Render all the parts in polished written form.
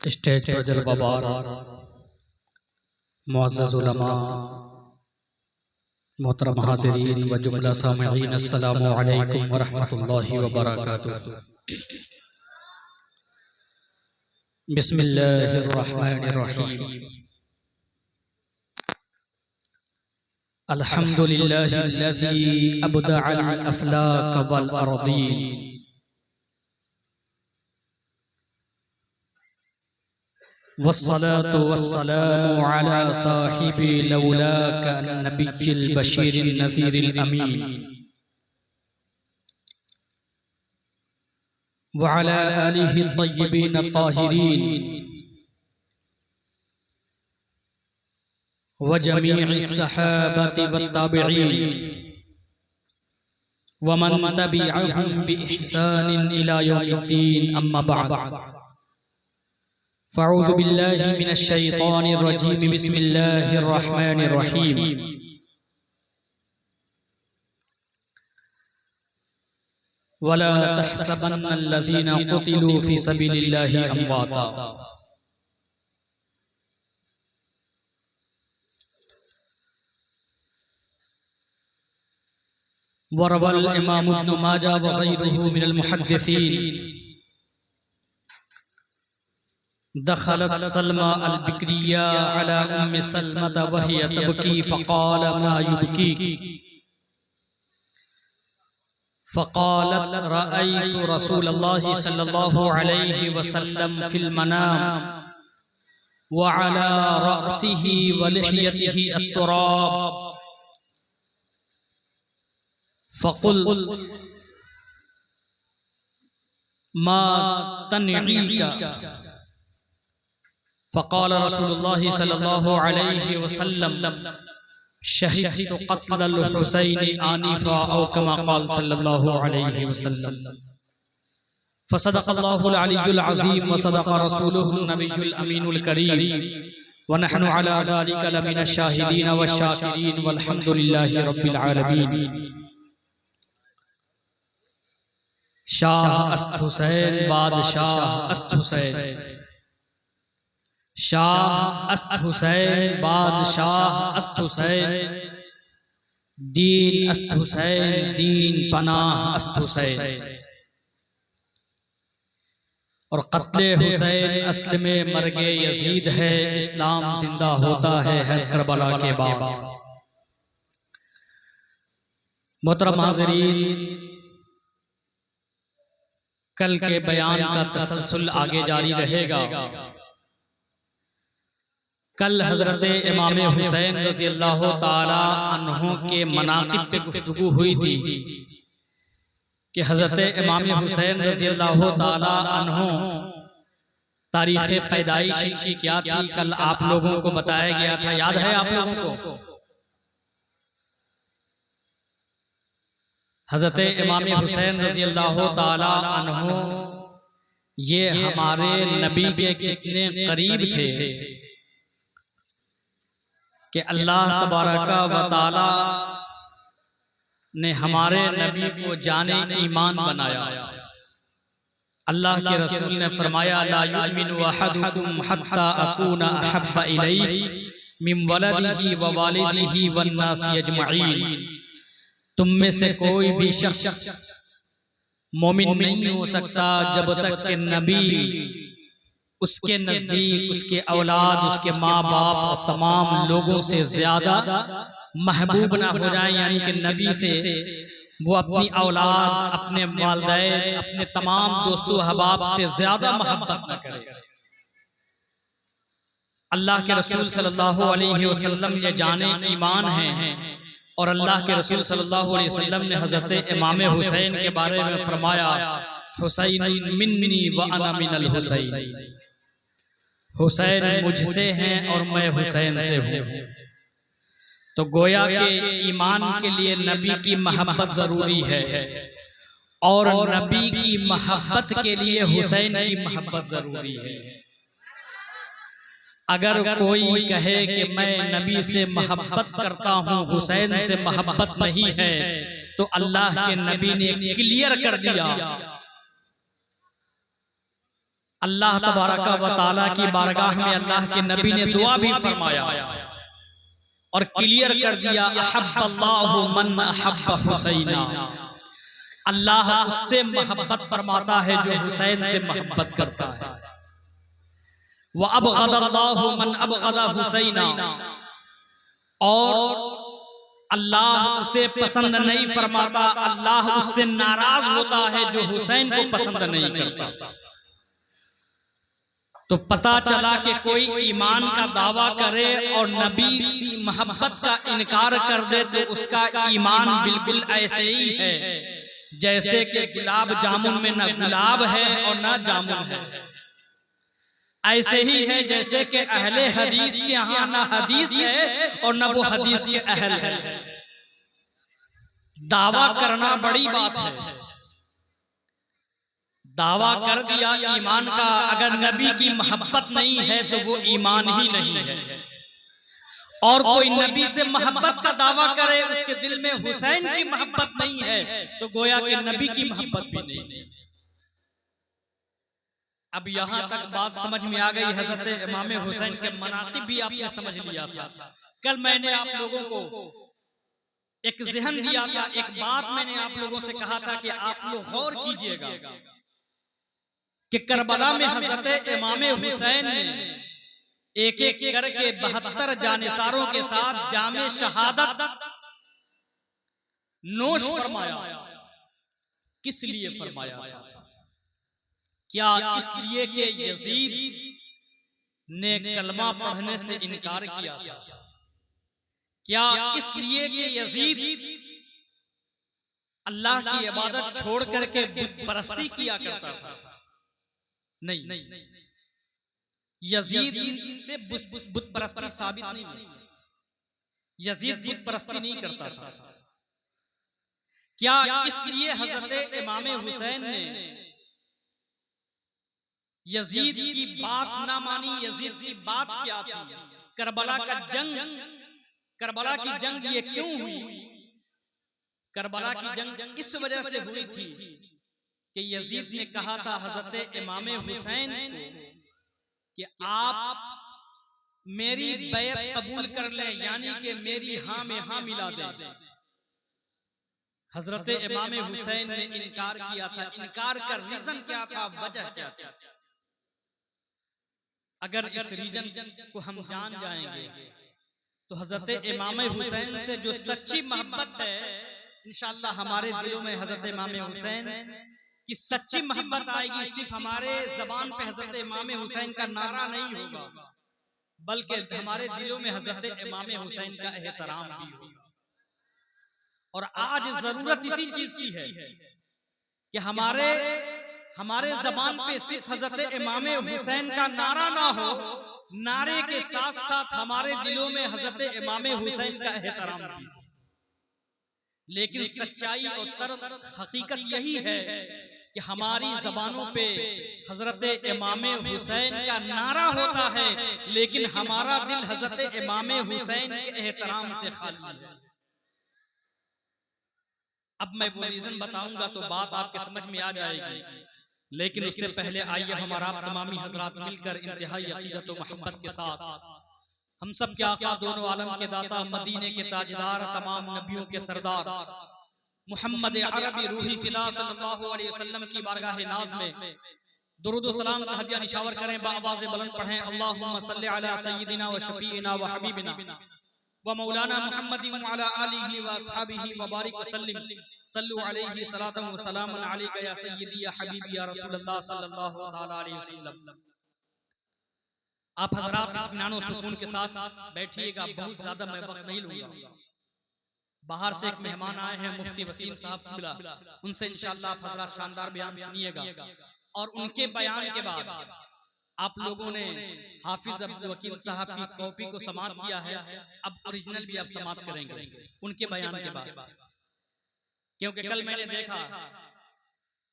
Stage पर जलवाबार मुअज़्ज़ज़ उलमा, मोहतरम हाज़िरीन व जुमला सामिईन, अस्सलामु अलैकुम व रहमतुल्लाहि व बरकातुहू। बिस्मिल्लाहिर रहमानिर रहीम। अल्हम्दुलिल्लाहिल्लज़ी अबदअल अफ़लाक वल अर्दीन वस्सलातु वस्सलामु अला साहिबि लौलाका नबिय्यिल बशीरिन नज़ीरिल अमीन व अला आलिहि तय्यिबीन ताहिरीन व जमीइस सहाबति वत्ताबिईन व मन तबिअहुम बिइहसानिन इला यौमिद्दीन, अम्मा बअद। फ़अऊज़ु बिल्लाहि मिनश शैतानिर रजीम, बिस्मिल्लाहिर रहमानिर रहीम। वला तहसबन्नल्लज़ीना क़ुतिलू फ़ी सबीलिल्लाहि अमवाता। वरवल इमाम इब्न माजा व गैरुहु मिनल मुहद्दिसीन दखलत सलमा अल बिक्रिया अला उम्मी सलमत वहिय तबकी फ़क़ाल मा युबकी फ़क़ालत रअयतु रसूलल्लाहि सल्लल्लाहु अलैहि वसल्लम फ़िल मनाम व अला रअसिही व लिह्यतिही अत्तुराब फ़क़ुल मा तनईका फ़क़ाल रसूलुल्लाहि सल्लल्लाहु अलैहि वसल्लम शहिदतु क़त्लल हुसैन आनिफ़ा औ कमा क़ाल सल्लल्लाहु अलैहि वसल्लम। फ़सदक़ल्लाहुल अलिय्युल अज़ीम व सदक़ रसूलुहुन नबिय्युल अमीनुल करीम व नहनु अला ज़ालिका लमिनश शाहिदीन वश शाकिरीन वल्हम्दुलिल्लाहि रब्बिल आलमीन। शाह अस्त हुसैन बादशाह अस्त हुसैन, शाह अस्त हुसैन बादशाह अस्त हुसैन, दीन अस्त हुसैन दीन पनाह अस्त हुसैन। और क़त्ले हुसैन अस्ल में मर्गे यजीद है, इस्लाम जिंदा होता है हर करबला के बाद। मोहतरम हाज़िरीन, कल के बयान का तसलसल आगे जारी रहेगा। कल हजरत इमाम हुसैन रज़ियल्लाहु ताला अन्हु के मनाक़िब पे गुफ्तगू हुई थी कि हजरत इमाम हुसैन रज़ियल्लाहु ताला अन्हु तारीख़ पैदाइश की क्या थी, कल आप लोगों को बताया गया था, याद है आप लोगों को? हजरत इमाम हुसैन रज़ियल्लाहु ताला अन्हु ये हमारे नबी के कितने करीब थे कि अल्लाह तबारका व तआला ने हमारे नबी को जाने ईमान बनाया। अल्लाह के रसूल ने फरमाया, ला युमिनु अहदुकुम हत्ता अकूना अहब्बा इलैहि मिन वलदिही व वालिदिही वन नासी अजमईन। तुम में से कोई भी शख्स मोमिन नहीं हो सकता जब तक कि नबी उसके नजदीक उसके औलाद उसके माँ बाप और तमाम लोगों से ज्यादा महबूब ना हो जाए, यानी कि नबी से वो अपनी औलाद, अपने वालिदैन, अपने तमाम दोस्तों अहबाब से ज्यादा मोहब्बत न करे। अल्लाह के रसूल सल्लल्लाहु अलैहि वसल्लम ये जाने ईमान है। और अल्लाह के रसूल सल्लल्लाहु अलैहि वसल्लम ने हजरत इमाम हुसैन के बारे में फरमाया, हुसैन मिन्नी व अना मिनल हुसैन, हुसैन मुझसे हैं और मैं हुसैन से हूँ। तो गोया के ईमान के लिए नबी की मोहब्बत जरूरी है और नबी की मोहब्बत के लिए हुसैन की मोहब्बत जरूरी है। अगर कोई कहे कि मैं नबी से मोहब्बत करता हूँ, हुसैन से मोहब्बत नहीं है, तो अल्लाह के नबी ने क्लियर कर दिया अल्लाह तबारक व तआला की बारगाह में अल्लाह के नबी ने दुआ भी फरमाया और क्लियर कर दिया, अहब्बल्लाहु मन अहब्ब हुसैना, अल्लाह उससे मोहब्बत फरमाता है जो हुसैन से मोहब्बत करता है। व अबग़दल्लाहु मन अबग़दा हुसैना, और अल्लाह उसे पसंद नहीं फरमाता, अल्लाह उससे नाराज होता है जो हुसैन को पसंद नहीं करता। तो पता चला कि कोई ईमान का दावा करे और नबी की मोहब्बत का इनकार कर दे तो उसका ईमान बिल्कुल ऐसे ही है जैसे कि गुलाब जामुन में न गुलाब है और न जामुन है। ऐसे ही है जैसे कि अहले हदीस के यहाँ न हदीस है और न वो हदीस के अहल है। दावा करना बड़ी बात है, दावा कर दिया ईमान का, अगर नबी की मोहब्बत नहीं है तो वो ईमान ही नहीं है। और कोई नबी से मोहब्बत का दावा करे, उसके दिल में हुसैन की मोहब्बत नहीं है तो गोया कि नबी की मोहब्बत भी नहीं है। अब यहां तक बात समझ में आ गई। हजरत इमाम हुसैन के मनाक़िब भी आपने समझ लिया था। कल मैंने आप लोगों को एक ज़हन दिया था, एक बात मैंने आप लोगों से कहा था कि आप लोग गौर कीजिएगा कि करबला में हजरत इमाम हुसैन ने एक एक करके 72 जानिसारों के साथ जामे शहादत नोश फरमाया। किस लिए फरमाया था? क्या इसलिए कि यजीद ने कलमा पढ़ने से इनकार किया था? क्या इसलिए कि यजीद अल्लाह की इबादत छोड़ करके बुत परस्ती किया करता था? नहीं, यजीद से बुत परस्ती साबित नहीं है। यजीद बुत परस्ती नहीं करता था। क्या इसलिए हजरत इमाम हुसैन ने यजीद की बात ना मानी? यजीद की बात क्या थी? करबला का जंग, करबला की जंग ये क्यों हुई? करबला की जंग इस वजह से हुई थी कि यजीद ने कहा था हजरत इमाम हुसैन को कि आप मेरी बैत कबूल कर लें, यानी कि मेरी हाँ में हाँ मिला दें। हजरत इमाम हुसैन ने इनकार किया था। इनकार का रीजन क्या था, वजह क्या था? अगर इस रीजन को हम जान जाएंगे तो हजरत इमाम हुसैन से जो सच्ची मोहब्बत है, इंशाअल्लाह हमारे दिलों में हजरत इमाम हुसैन की सच्ची मोहब्बत आएगी। सिर्फ हमारे जबान पे हजरत इमाम हुसैन का नारा नहीं होगा, बल्कि हमारे दिलों में हजरत इमाम हुसैन का एहतराम भी होगा। और आज जरूरत इसी चीज की है कि हमारे जबान पे सिर्फ हजरत इमाम हुसैन का नारा ना हो, नारे के साथ साथ हमारे दिलों में हजरत इमाम हुसैन का एहतराम भी। लेकिन सच्चाई और हकीकत यही है कि हमारी जबानों पे हजरत इमाम हुसैन का नारा होता है, लेकिन हमारा दिल हजरत इमाम हुसैन के एहतराम से खाली है। अब मैं वो रीजन बताऊंगा तो बात आपके समझ में आ जाएगी, लेकिन उससे पहले आइए हमारा तमामी हजरात मिलकर इंतहाई अकीदत व मोहब्बत के साथ हम सब के आका दोनों आलम के दाता, मदीने के ताजदार, तमाम नबियों के सरदार मोहम्मद अरबी रूही फिदा सल्लल्लाहु अलैहि वसल्लम की बारगाह नाज में दुरूद व सलाम का हदिया निशावर करें। बाआवाज़ बुलंद पढ़ें, अल्लाहुम्मा सल्लि अला सय्यिदिना व शफीइना व हबीबिना व मौलाना मुहम्मदिन व अला आलिहि व अस्हाबिहि व बारिक व सल्लिम। सल्लु अलैहि सलातन व सलामन अलैका या सय्यिदी या हबीबी या रसूलल्लाह सल्लल्लाहु तआला अलैहि वसल्लम। आप हजरात इत्मीनान व सुकून के साथ बैठिएगा, बहुत ज्यादा मैं वक्त नहीं लूंगा। बाहर से एक मेहमान आए हैं, मुफ्ती वसीम साहब मिला, उनसे इंशाअल्लाह आप हजरात शानदार बयान सुनिएगा। और उनके बयान के बाद आप लोगों ने हाफिज अब्दुल वकील साहब की कॉपी को समाप्त किया है, अब ओरिजिनल भी आप समाप्त करेंगे उनके बयान के बाद। क्योंकि कल मैंने देखा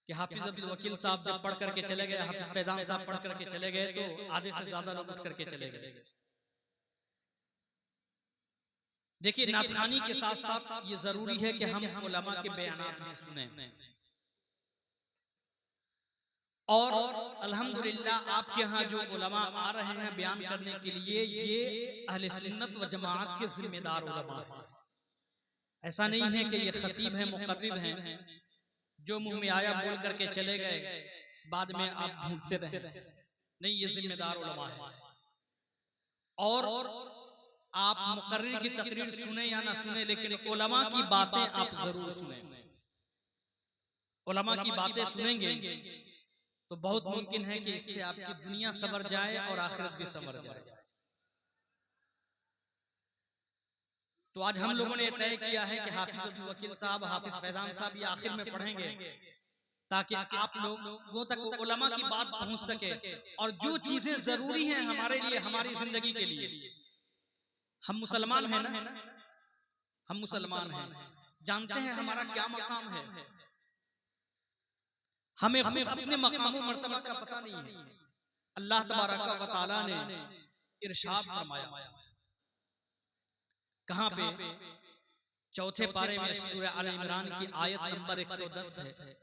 कि हाफिज अब्दुल वकील साहब जब पढ़ करके चले गए, हाफिज फैजान साहब पढ़ करके चले गए, तो आधे से ज्यादा लोग उठ करके चले गए। देखिए, नाथखानी के साथ साथ ये जरूरी है कि हम उलमा के बयानात भी सुने। और अल्हम्दुलिल्लाह आपके यहाँ जो उलमा आ रहे हैं बयान करने के लिए, ये अहले सुन्नत व जमात के जिम्मेदार उलमा हैं। ऐसा नहीं है कि ये खतीब हैं, मुकर्रिर हैं, जो मुंह में आया बोल करके चले गए, बाद में आप ढूंढते रहे। नहीं, ये जिम्मेदार उलमा है। और आप मुकर्रिर की तकरीर सुने या ना सुने, लेकिन उलमा की बातें आप जरूर सुने। उलमा की बातें सुनेंगे तो बहुत मुमकिन है कि इससे आपकी दुनिया संवर जाए और आखिरत भी संवर जाए। तो आज हम लोगों ने तय किया है कि हाफिज अब्दुल वकील साहब, हाफिज फैजान साहब ये आखिर में पढ़ेंगे, ताकि आप लोगों तक उलमा की बात पहुंच सके। और जो चीजें जरूरी हैं हमारे लिए, हमारी जिंदगी के लिए, हम मुसलमान हैं ना, हम मुसलमान हैं, जानते हैं हमारा क्या मकाम है। हमें अपने मकाम व मर्तबा का पता नहीं है। अल्लाह तबारक व तआला ने इरशाद फरमाया, कहां पे? चौथे पारे में सूरह आल इमरान की आयत नंबर 110 है।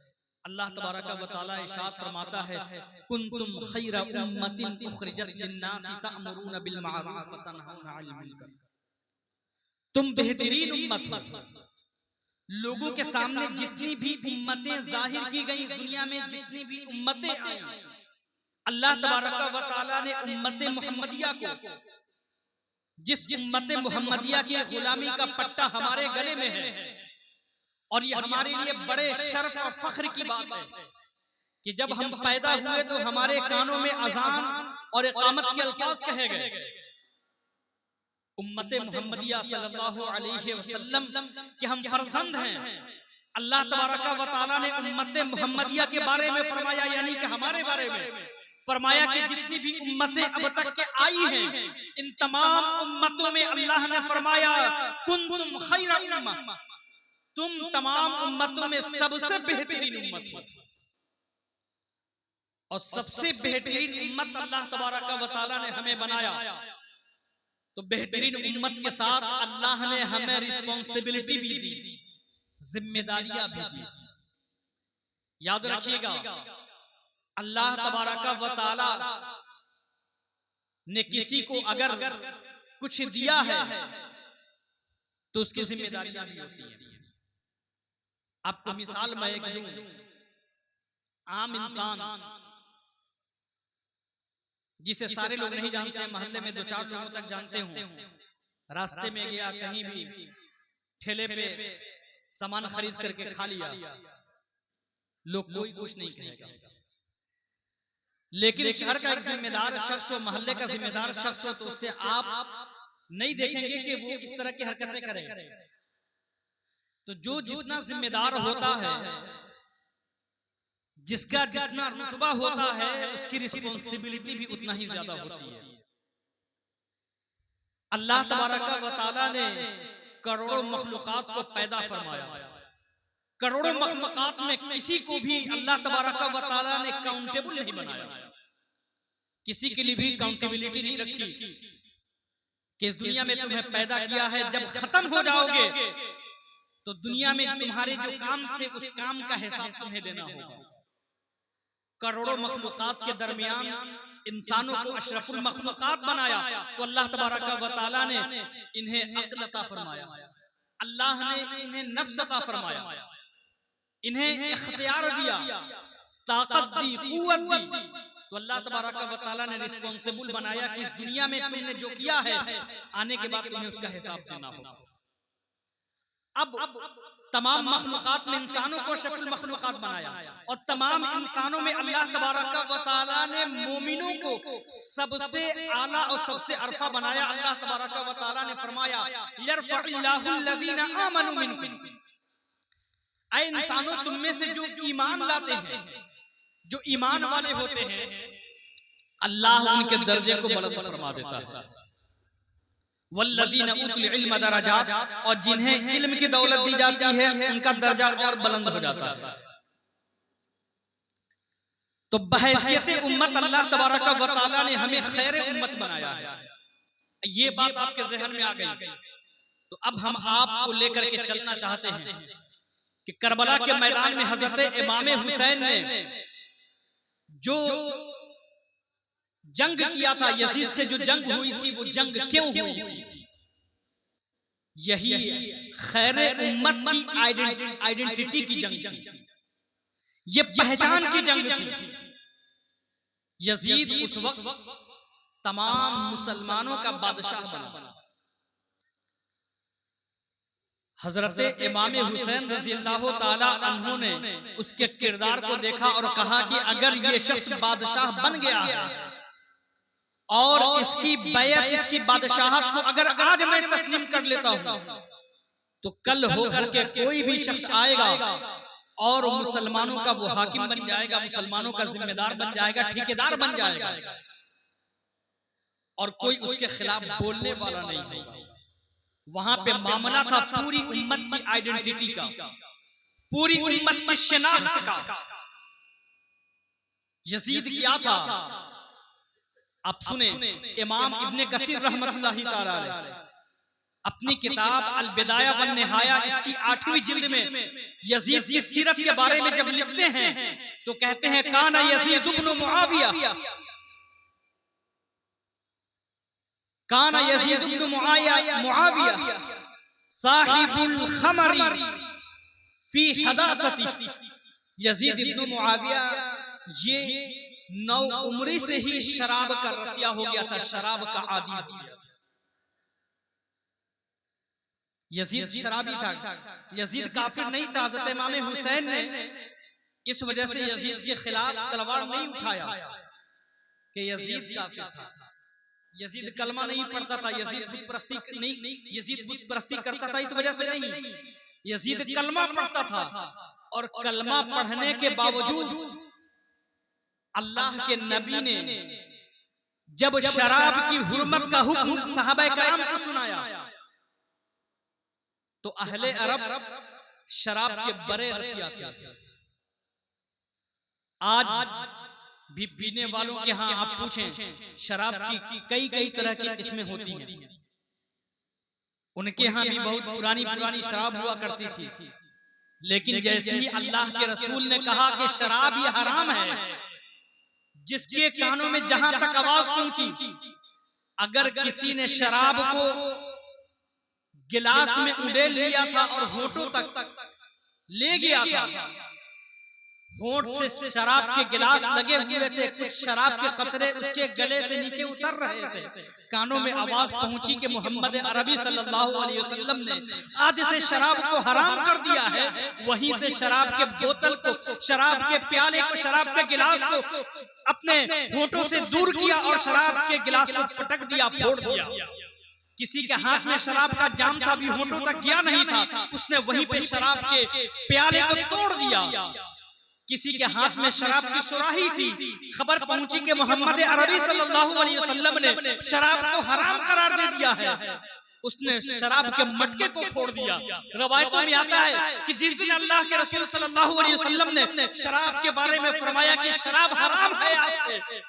अल्लाह तबारक व तआला इरशाद फरमाता है, कुंतुम खैरा उम्मतिन उखरिजत लिन्नासि तअमुरूना बिल मारूफ व तनहौना अनिल मुनकर। तुम बेहतरीन उम्मत हो। लोगों के सामने जितनी भी उम्मतें जाहिर की गई, दुनिया में जितनी भी उम्मतें आई, अल्लाह तबारक व तआला ने उम्मत मुहम्मदिया को, जिस उम्मत मुहम्मदिया की गुलामी का पट्टा हमारे गले में है, और ये हमारे लिए बड़े शर्फ और फख्र की बात है कि जब हम पैदा हुए तो हमारे कानों में अजान और इकामत के अल्फाज कहे गए। उम्मत मुहम्मदिया सल्लल्लाहु अलैहि वसल्लम के हम फर्जंद हैं। अल्लाह तबारक व तआला ने उम्मत मुहम्मदिया के बारे में फरमाया, यानी कि हमारे बारे में फरमाया कि जितनी भी उम्मतें अब तक के आई हैं, इन तमाम उम्मतों में अल्लाह ने फरमाया, कुंतुम खैरा उम्मा, तुम तमाम उम्मतों में सबसे बेहतरीन उम्मत हो। और सबसे बेहतरीन उम्मत अल्लाह तबारक व तआला ने हमें बनाया। तो बेहतरीन उम्मत के साथ अल्लाह ने हमें रिस्पॉन्सिबिलिटी भी दी, जिम्मेदारियां भी दी। याद रखिएगा, अल्लाह तबारक व तआला ने किसी को अगर कुछ दिया है तो उसकी जिम्मेदारियां भी होती हैं। आपको मिसाल मैं एक दूं, आम इंसान जिसे सारे लोग नहीं जानते, मोहल्ले में 2-4 लोगों तक जानते हो, रास्ते में गया, कहीं भी ठेले पे सामान खरीद करके खा लिया, लोग कोई कुछ नहीं कहेगा। लेकिन शहर का एक जिम्मेदार शख्स हो, मोहल्ले का जिम्मेदार शख्स हो, तो उससे आप नहीं देखेंगे कि वो इस तरह की हरकतें करे। तो जो जितना जिम्मेदार होता है, जिसका जितना रुतबा होता है, उसकी रिस्पॉन्सिबिलिटी भी उतना ही ज्यादा होती है। अल्लाह तबारक व तआला ने करोड़ों मखलूकात को पैदा फरमाया। करोड़ों मखलूकात में किसी को भी अल्लाह तबारक व तआला ने काउंटेबल नहीं बनाया, किसी के लिए भी काउंटेबिलिटी नहीं रखी कि इस दुनिया में तुम्हें पैदा किया है, जब खत्म हो जाओगे तो दुनिया में तुम्हारे जो काम थे उस काम का हिसाब तुम्हें देना होगा। करोड़ों मखलूकात के दरमियान इंसानों को अशरफुल मखलूकात बनाया, तो अल्लाह तबारक व तआला ने इन्हें अक्ल अता फरमाया, अल्लाह ने इन्हें नफ्स अता फरमाया, इन्हें इख्तियार दिया, ताकत दी, कुव्वत दी। तो अल्लाह तबारक व तआला ने रिस्पॉन्सिबल बनाया कि इस दुनिया में तुमने जो किया है, आने के बाद तुम्हें उसका हिसाब देना होगा। अब तमाम मखलूकात में इंसानों को अशरफुल मखलूकात बनाया, और तमाम इंसानों में अल्लाह तबारक व तआला ने मोमिनों को सबसे आला और सबसे अरफा बनाया। अल्लाह तबारक व तआला ने फरमाया, यरफ़इल्लाहु अल्लज़ीना आमनू मिनकुम, ऐ इंसानों तुम में से जो ईमान लाते हैं, जो ईमान वाले होते हैं, अल्लाह उनके दर्जे को बुलंद फरमा देता है। वल्लज़ीना उतुल इल्म दरजात, और जिन्हें इल्म की दौलत दी जाती है उनका दर्जा और बुलंद हो जाता है। तो बहैसियत उम्मत अल्लाह तबारक व तआला ने हमें खैर उम्मत बनाया है। ये बात आपके ज़हन में आ गई, तो अब हम आपको लेकर के चलना चाहते हैं कि करबला के मैदान में हजरत इमाम हुसैन ने जो जंग किया था यजीद से, जो जंग हुई थी वो जंग क्यों हुई थी? यही खैरे उम्मत की आइडेंटिटी की जंग थी, ये पहचान की जंग थी। यजीद उस वक्त तमाम मुसलमानों का बादशाह बना। हजरत इमाम हुसैन रज़ियल्लाहु ताला अन्हु ने उसके किरदार को देखा और कहा कि अगर ये शख्स बादशाह बन गया है और इसकी बैत, इसकी बादशाहत को अगर आज मैं तस्लीम कर लेता हूं, तो कल होकर के कोई भी शख्स आएगा और मुसलमानों का वो हाकिम बन जाएगा, मुसलमानों का जिम्मेदार बन जाएगा, ठेकेदार बन जाएगा, और कोई उसके खिलाफ बोलने वाला नहीं होगा। वहां पे मामला था पूरी उम्मत की आइडेंटिटी का, पूरी उम्मत की शनाख्त का। यजीद क्या था आप सुने। इमाम इब्ने कसीर रहमतुल्लाहि तआला अलैह अपनी किताब अल बिदाया वन निहाया इसकी 8वीं जिल्द में यजीद की सीरत के बारे में जब लिखते हैं तो कहते हैं काना यजीद इब्न मुआविया, काना यजीद इब्न मुआविया साहिबुल खमरी फी हदासती। यजीद इब्न मुआविया ये 9 उम्र से ही शराब का रसिया हो गया था, शराब का आदी हो गया। यजीद शराबी था, यजीद काफिर नहीं था। हज़रत इमाम हुसैन ने इस वजह से यजीद के खिलाफ तलवार नहीं उठाया कि यजीद काफिर था। यजीद कलमा नहीं पढ़ता था, यजीद बुत परस्ती नहीं, यजीद बुत परस्ती करता था, इस वजह से नहीं। यजीद कलमा पढ़ता था और कलमा पढ़ने के बावजूद अल्लाह के नबी ने जब शराब की हुर्मत का हुक्म सहाबा किराम को सुनाया तो अहले अरब शराब के बड़े रसिया थे। आज भी पीने वालों के यहाँ आप पूछें, शराब की कई कई तरह की किस्में होती हैं। उनके यहाँ भी बहुत पुरानी पुरानी शराब हुआ करती थी, लेकिन जैसे ही अल्लाह के रसूल ने कहा कि शराब ये हराम है, जिसके कानों में जहां तक आवाज पहुंची, अगर किसी ने शराब को गिलास में उड़ेल लिया था और होठों तक ले गया था, होठ से शराब के गिलास लगे हुए थे, कुछ शराब के कतरे उसके गले से नीचे उतर रहे थे, कानों में आवाज पहुंची कि मोहम्मद अरबी सल्लल्लाहु अलैहि वसल्लम ने आज से शराब को हराम कर दिया है। वहीं से शराब के बोतल को, शराब के प्याले को, शराब के गिलास को अपने होठों से दूर किया और शराब के गिलास को पटक दिया, फोड़ दिया। किसी के हाथ में शराब का जाम था, भी होठों तक गया नहीं था, उसने वहीं पे शराब के प्याले को तोड़ दिया। किसी के हाथ में शराब की सुराही थी, खबर पहुंची कि मोहम्मद अरबी सल्लल्लाहु अलैहि वसल्लम ने शराब को हराम करार दे दिया है, उसने शराब के मटके को फोड़ दिया। रवायतों में आता है कि जिस दिन अल्लाह के रसूल सल्लल्लाहु अलैहि वसल्लम ने शराब के बारे में फरमाया कि शराब हराम है, आज से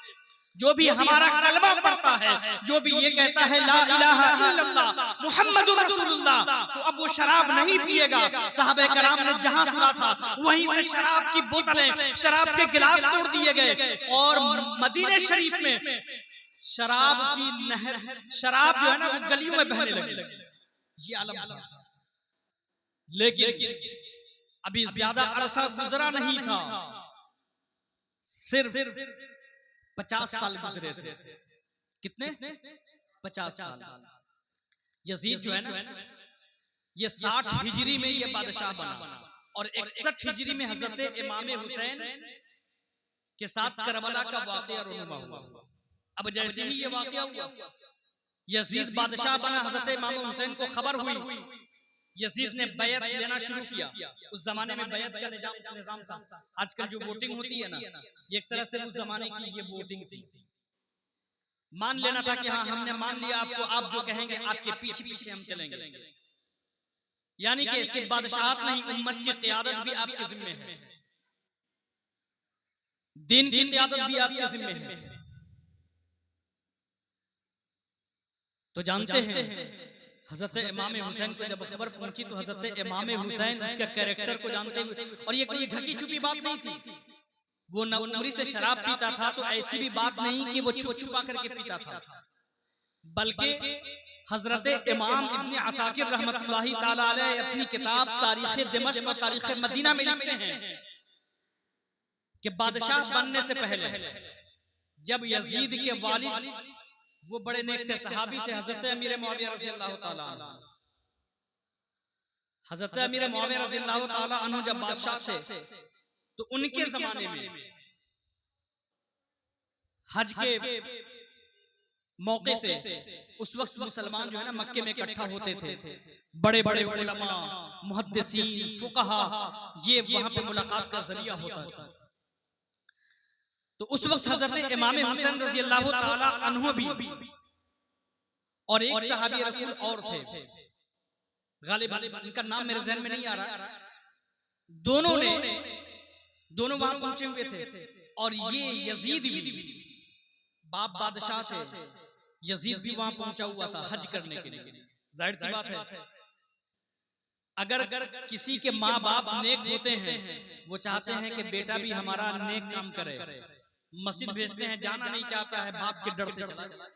जो भी हमारा कलमा पढ़ता है, जो भी ये कहता है ला इलाहा इल्लल्लाह मुहम्मदुर रसूलुल्लाह, तो अब वो शराब नहीं पिएगा। साहबे कराम ने जहां सुना था वहीं से शराब की बोतलें, शराब के गिलास तोड़ दिए गए और मदीने शरीफ में शराब की नहर, शराब जो है ना वो गलियों में बहने लगी। ये आलम था, लेकिन अभी ज्यादा अरसा गुजरा नहीं था, सिर्फ 50 साल गुजरे थे। कितने? 50 साल। यजीद जो है ना, ये 60 हिजरी में ये बादशाह बना और 61 हिजरी में हजरत इमाम हुसैन के साथ करबला का वाकया रुनुमा हुआ। अब जैसे ही ये वाकया हुआ, यजीद बादशाह बना, हजरत इमाम हुसैन को खबर हुई, यजीद ने बैत लेना शुरू किया। उस जमाने में बैत का निजाम था। आजकल जो वोटिंग होती है ना, एक तरह से उस जमाने की ये वोटिंग थी। मान लेना था कि हाँ हमने मान लिया आपको, आप जो कहेंगे आपके पीछे पीछे हम चलेंगे। यानी कि सिर्फ बादशाहत नहीं, उम्मत की क़यादत भी आपके जिम्मे है, दीन की क़यादत भी आपके जिम्मे है। तो जानते हैं हजरत इमाम हुसैन को जब खबर पहुंची तो हजरत इमाम हुसैन उसके कैरेक्टर को जानते हुए, और ये कोई ढकी छुपी बात नहीं थी, वो नौकरी से शराब पीता था, तो ऐसी भी बात नहीं कि वो छुप छुपा करके पीता था, बल्कि हजरत इमाम इब्ने असाकिर रहमतुल्लाहि ताला अलैह अपनी किताब तारीख दिमश्क और तारीख मदीना में लिखते हैं कि बादशाह बनने से पहले जब यजीद के वालिद, वो बड़े नेक थे, सहाबी थे, हजरत अमीर मुआविया रज़ी अल्लाह ताला अन्हु, हजरत अमीर मुआविया रज़ी अल्लाह ताला अन्हु जब बादशाह थे, तो उनके जमाने में हज के मौके से उस वक्त मुसलमान जो है ना मक्के में इकट्ठा होते थे, बड़े बड़े उलमा, मुहद्दिसीन, फुक़हा, ये वहां पे मुलाकात का जरिया होता था। तो उस वक्त हजरत इमाम हुसैन रज़ी अल्लाह ताला अन्हु भी और एक सहाबी रसूल और थे, गालिबन इनका नाम मेरे ज़हन में नहीं आ रहा, दोनों वहां पहुंचे हुए थे। और ये यजीद भी, बाप बादशाह थे, यजीद भी वहां पहुंचा हुआ था हज करने के लिए। जाहिर सी बात है, अगर किसी के माँ बाप नेक होते हैं, वो चाहते हैं कि बेटा भी हमारा नेक काम करे, मस्जिद भेजते हैं, जाना नहीं चाहता है बाप के डर से चला जाए,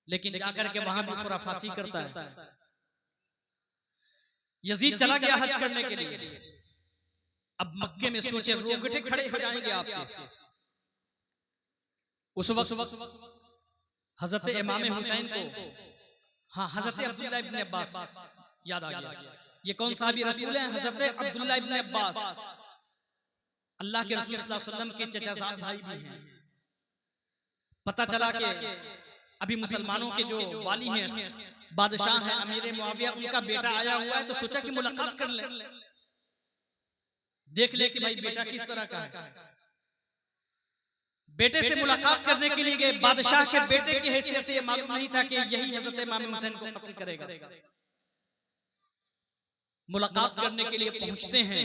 लेकिन जाकर के वहां भी खुराफाती करता है। यजीद चला गया हज करने के लिए। अब मक्के में सोचे रोंगटे खड़े हो जाएंगे आपके। उस वक्त हजरत इमाम हुसैन को, हाँ, हजरत अब्दुल्लाह इब्न अब्बास याद आ गया। ये कौन साहबी रसूल हैं? हजरत अब्दुल्लाह इब्न अब्बास, अल्लाह के रसूल सल्लल्लाहु अलैहि वसल्लम के चचाजाद भाई भी हैं। पता चला कि अभी मुसलमानों के जो वाली हैं, बादशाह हैं अमीर मुआविया, उनका बेटा आया हुआ है, तो सोचा कि मुलाकात कर ले, देख ले कि भाई बेटा किस तरह का है। बेटे से मुलाकात करने के लिए गए। बादशाह के बेटे की हैसियत से ये मालूम नहीं था कि यही हजरत इमाम हुसैन को कत्ल करेगा। मुलाकात करने के लिए पहुंचते हैं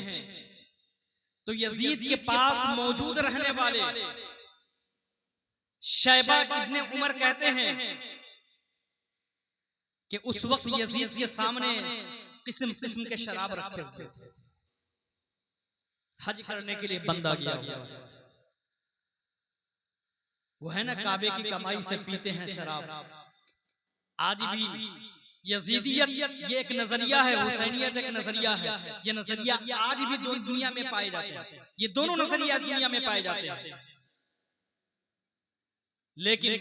तो यजीद के पास मौजूद रहने वाले शैबा इब्ने उमर कहते हैं कि उस वक्त यजीद के सामने किस्म किस्म के शराब रखे हुए थे। हज करने के लिए बंदा गया, वो है ना काबे की कमाई से पीते हैं शराब। आज भी यजीदियत ये एक नजरिया है, हुसैनियत एक नजरिया है। ये नजरिया आज भी दुनिया में पाए जाते हैं, ये दोनों नजरिया दुनिया में पाए जाते हैं। लेकिन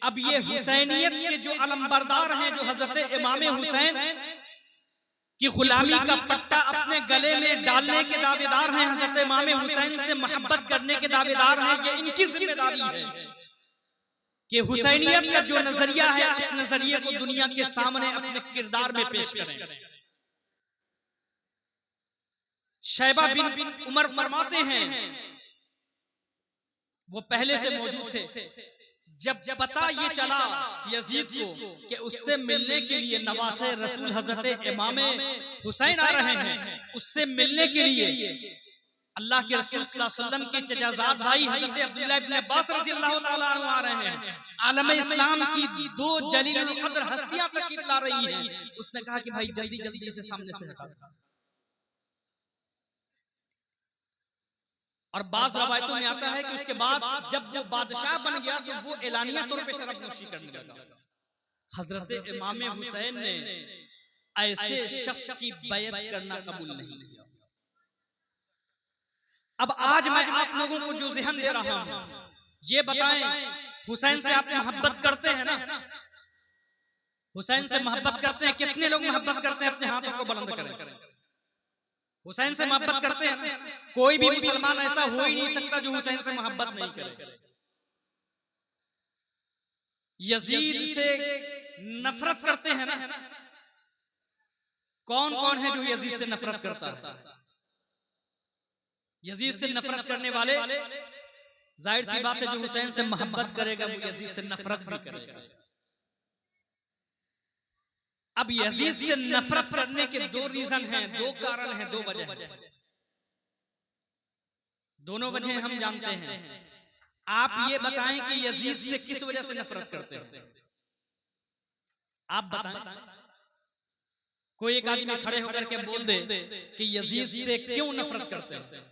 अब ये हुसैनियत के जो अलमबरदार हैं, जो हजरत इमाम हुसैन की गुलामी का पट्टा अपने गले में डालने के दावेदार हैं, हजरत इमाम हुसैन से मोहब्बत करने के दावेदार हैं, ये इनकी जिम्मेदारी है कि हुसैनियत का जो नजरिया है, उस नजरिए को दुनिया के सामने अपने किरदार में पेश करें। शैबा बिन उमर फरमाते हैं, वो पहले से मौजूद थे। जब पता ये चला यजीद को कि उससे मिलने के लिए नवासे रसूल हजरत इमाम हुसैन आ रहे हैं, उससे मिलने के लिए अल्लाह के रसूल सल्लल्लाहु अलैहि वसल्लम के चचाजाद भाई हजरत अब्दुल्लाह इब्न अब्बास रज़ी अल्लाह ताला अन्हु आ रहे हैं, आलम इस्लाम की दो जलील कद्र हस्तियां तशरीफ ला रही हैं। उसने कहा कि भाई जल्दी जल्दी से सामने से हटा। और बाज़ रवायतों में आता है कि उसके बाद जब बादशाह बन गया तो वो एलानिया तौर पे शराब नोशी करने लगा। हजरत इमाम हुसैन ने ऐसे शख्स की बैत करना कबूल नहीं किया। अब आज मैं आप लोगों को जो ज़हन दे रहा हूं, ये बताएं, हुसैन से आप मोहब्बत करते हैं ना? हुसैन से मोहब्बत करते हैं? कितने लोग मोहब्बत करते हैं? अपने हाथों को बुलंद करें। हुसैन से मोहब्बत करते हैं? कोई भी मुसलमान ऐसा हो ही नहीं सकता जो हुसैन से मोहब्बत नहीं करे। यजीद से नफरत करते हैं ना? कौन कौन है जो यजीद से नफरत करता है? यजीद से नफरत करने वाले, जाहिर सी बात है जो हुसैन से मोहब्बत करेगा वो यजीद से नफरत भी करेगा। अब यजीद से नफरत करने के दो रीजन हैं, दो कारण हैं, दो वजह हैं। दोनों वजह हम जानते हैं। आप ये बताएं कि यजीद से किस वजह से नफरत करते हैं? आप बताएं। कोई एक आदमी खड़े होकर के बोल दे कि यजीद से क्यों नफरत करते हैं?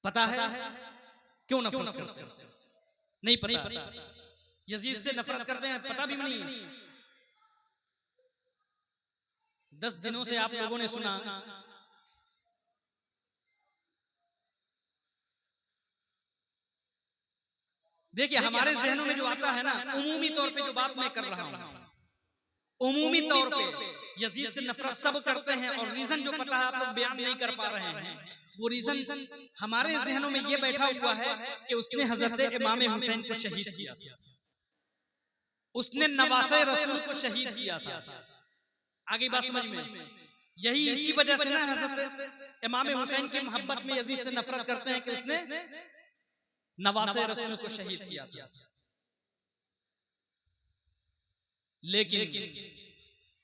पता है क्यों नफरत करते हैं? नहीं पता। यजीद से नफरत करते हैं, पता भी नहीं है। 10 दिनों से आप लोगों ने सुना देखिए हमारे जहनों में जो आता है ना, उमूमी तौर पे जो बात मैं कर रहा हूं, उमूमी तौर पे यजीद से नफरत सब करते हैं, और रीजन जो पता है आप लोग बयान नहीं कर पा रहे हैं। वो रीजन हमारे जहनों में ये बैठा हुआ है कि उसने हजरत इमाम हुसैन को शहीद किया था, उसने नवासे रसूल को शहीद किया था। आगे बात समझ में, यही इसी वजह से ना हजरत इमाम हुसैन की मोहब्बत में यजीद से नफरत करते हैं कि उसने नवासे रसूल को शहीद किया था। लेकिन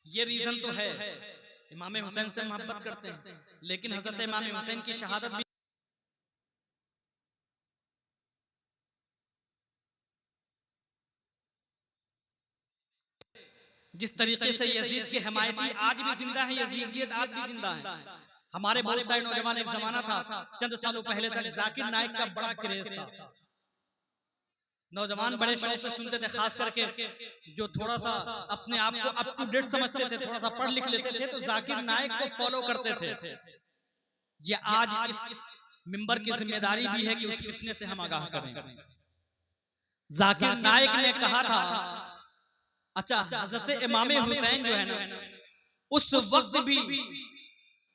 ये रीजन तो है, इमाम हुसैन से मोहब्बत करते हैं, लेकिन हजरत इमाम हुसैन की शहादत भी जिस तरीके से यजीद के हमायती आज भी जिंदा है, यजीद आज भी जिंदा है। हमारे बहुत सारे नौजवान, एक जमाना था चंद सालों पहले तक जाकिर नाइक का बड़ा क्रेज था, नौजवान बड़े शौक से सुनते थे, खास करके जो थोड़ा सा अपने आप को अप टू डेट समझते थे, थोड़ा सा पढ़ लिख लेते थे, तो जाकिर नाइक को फॉलो करते थे। ये आज इस मिंबर की जिम्मेदारी भी है कि उस फितने से हम आगाह करें। जाकिर नाइक ने कहा था, अच्छा हजरत इमाम हुसैन जो है ना, उस वक्त भी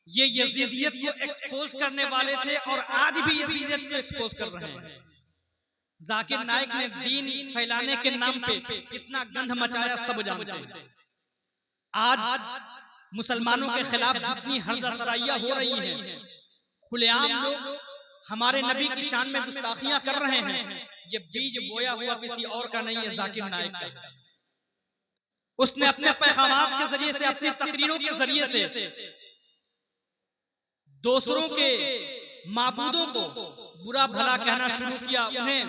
ये यजीदियत को एक्सपोज करने वाले थे और आज भी यजीदियत को एक्सपोज कर रहे हैं। जाकिर नाइक ने दीन फैलाने के नाम पे कितना गंध मचाया सब जानते हैं। आज मुसलमानों के खिलाफ जितनी हर्जा सराइयां हो रही हैं, खुलेआम लोग हमारे नबी की शान में गुस्ताखियां कर रहे हैं, ये बीज बोया हुआ किसी और का नहीं है, जाकिर नाइक का है। उसने अपने पैगामात के जरिए से, अपनी तकरीरों के जरिए से दूसरों के माबूदों को बुरा भला कहना शुरू किया, उन्हें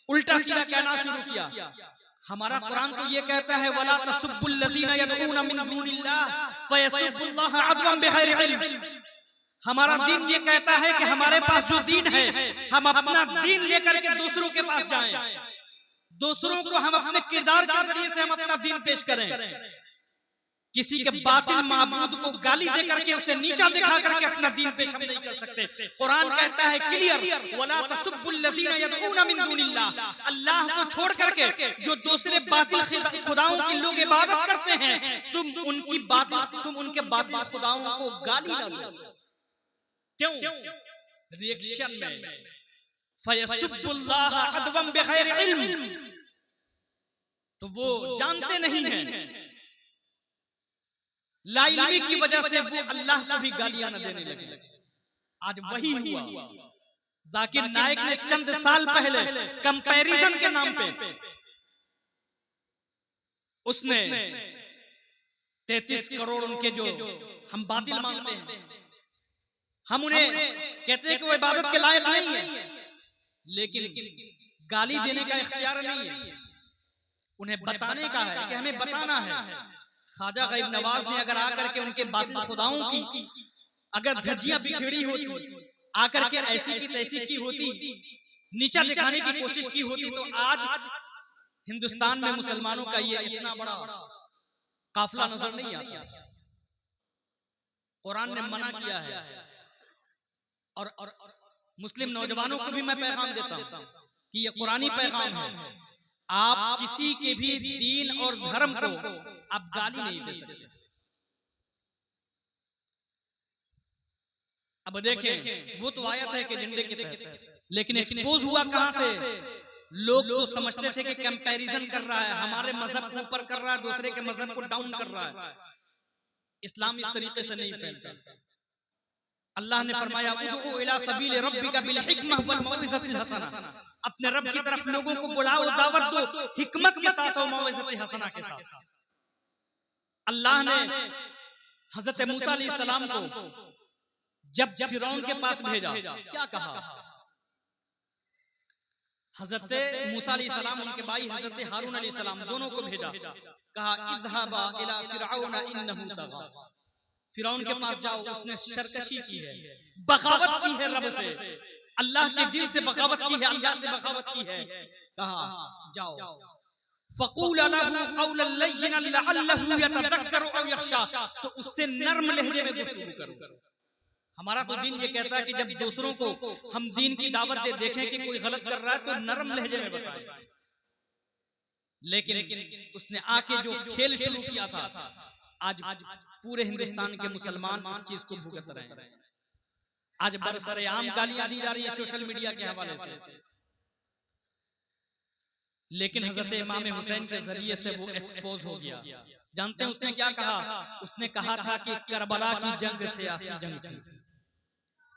उल्टा सीधा कहना शुरू किया। हमारा कुरान तो ये कहता है, वला तसुब्बुल लज़ीना यदऊना मिन दूनिल्लाह फयसुब्बुल्लाह अदवन बिगैरि इल्म। हमारा दीन ये कहता है कि हमारे पास जो दीन है, हम अपना दीन लेकर के दूसरों के पास जाएं, दूसरों को हम अपने किरदार के जरिए से हम अपना दीन पेश करें। किसी के बातिल माबूद को गाली देकर के उसे नीचा दिखा करके अपना दीन पेश हम नहीं कर सकते। कुरान कहता है क्लियर, वला तसुब्बुल लज़ीना यदऊना मिन दूनिल्लाह, अल्लाह को छोड़ करके जो दूसरे बातिल खुदाओं की लोग इबादत करते हैं, तुम उनके बातिल खुदाओं को गाली ना दो। क्यों? रिएक्शन में फयसुब्बुल्लाह अदवन बिगैरि इल्म, तो वो जानते नहीं हैं, लाइल्मी की वजह से वो अल्लाह को भी गालियां न देने लगे। आज वही हुआ। जाकिर नाइक ने चंद साल पहले कंपैरिजन के नाम पे उसने 33 करोड़ उनके जो हम बातिल मानते हैं, हम उन्हें कहते हैं कि वो इबादत के लायक नहीं है, लेकिन गाली देने का इख्तियार नहीं है, उन्हें बताने का है कि हमें बताना है। ख्वाजा गरीब नवाज ने अगर आकर के उनके बातिल खुदाओं की अगर धज्जियां बिखेरी होती, आकर के ऐसी की तैसी की होती, नीचा दिखाने की कोशिश की होती, तो आज हिंदुस्तान में मुसलमानों का ये इतना बड़ा काफिला नजर नहीं आता। कुरान ने मना किया है, और मुस्लिम नौजवानों को भी मैं पैगाम देता हूं कि ये कुरानी पैगाम है, आप किसी के भी दीन और धर्म को आप गाली नहीं दे सकते। अब देखें, वो तो आयत है कि झंडे के तहत, लेकिन एक्सपोज हुआ कहां से? लोग तो समझते थे कि कंपैरिजन कर रहा है, हमारे मजहब को ऊपर कर रहा है, दूसरे के मजहब को डाउन कर रहा है। इस्लाम इस तरीके से नहीं फैलता। अल्लाह ने फरमाया, उदउ इला सबील रब्बिका बिल हिकमह वल मौइज़तिल हसना, अपने रब की तरफ लोगों को बुलाओ, दावत दो, हिकमत के साथ और मौइज़तिल हसना के साथ। अल्लाह ने हजरत मूसा अलैहिस्सलाम को जब फिरौन के पास भेजा, क्या कहा? हजरत मूसा अलैहिस्सलाम, उनके भाई हजरत हारून अलैहिस्सलाम, दोनों को भेजा, कहा इज़हाबा इला फिरऔन इन्नहु तग़ा, फिरौन के पास जाओ, उसने सरकशी की है, बगावत की है रब से, अल्लाह के दिन से बगावत की है, अल्लाह से बगावत की है। कहा जाओ फक़ूल लहू क़ौलन लय्यिनन लअल्लहु यतज़क्करु औ यख़शा, तो उससे नर्म लहजे में गुफ्तगू करो। हमारा तो दिन ये कहता है कि जब दूसरों को हम दीन की दावत दे देखें कि कोई गलत कर रहा है तो नरम लहजे में बताएं, लेकिन उसने आके जो खेल शुरू किया था, आज पूरे हिंदुस्तान के मुसलमान इस चीज को भुगत रहे हैं। आज बरसरेआम गालियां दी जा रही है सोशल मीडिया के हवाले से, लेकिन हजरत इमाम हुसैन के जरिए से वो एक्सपोज हो गया। जानते हैं उसने क्या कहा? उसने कहा था कि करबला की जंग सियासी जंग थी।